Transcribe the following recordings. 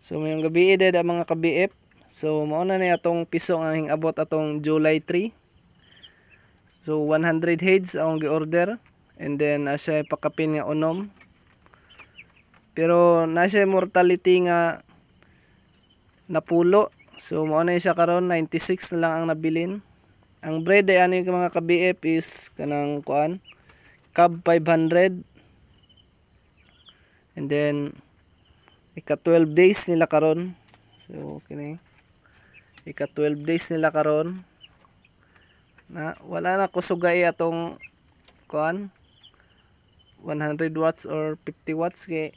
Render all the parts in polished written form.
So mayong gabi edad ang mga ka-BF. So mauna na atong piso ang hingabot atong July 3. So 100 heads ang gi-order, and then siya pakapin nga unom. Pero na siya mortality nga napulo. So mao na siya karon 96 na lang ang nabilin. Ang breed ay ani mga ka-BF is kanang kuan Cub 500. And then ika 12 days nila karon. So kini ika 12 days nila karon. Na wala na kusugay atong kuan 100 watts or 50 watts kay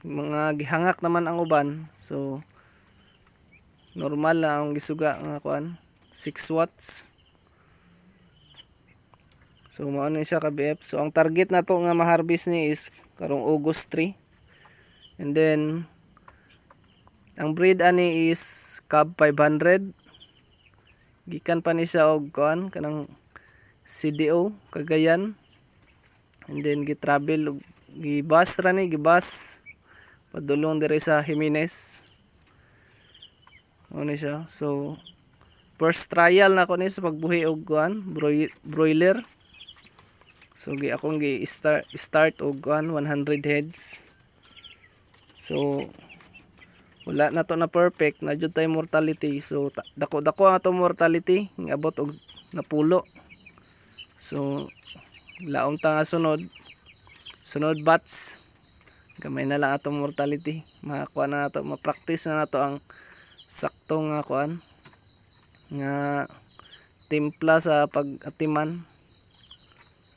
mga gihangak naman ang uban. So normal na ang gisuga nga kuan 6 watts. So mao ni siya ka BF. So ang target nato nga ma-harvest ni is karong August 3. And then ang breed ani is Cub 500. Gikan pa ni siya og kuan kanang CDO Cagayan. And then gi-travel og gibus ra ni gibus padulong diri sa Jimenez. Ano siya? So first trial na ko ni sa pagbuhi og kuan broiler. So akong start og kuan 100 heads. So wala na to na perfect, na jud tay mortality. So dako-dako ang atong mortality ngabot og napulo. So laong ta nga sunod batch gamay na lang atong mortality. Makakuha na nato, ma-practice na nato ang sakto nga kuan nga timpla sa pag-atiman.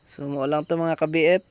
So mo lang to mga ka-BF.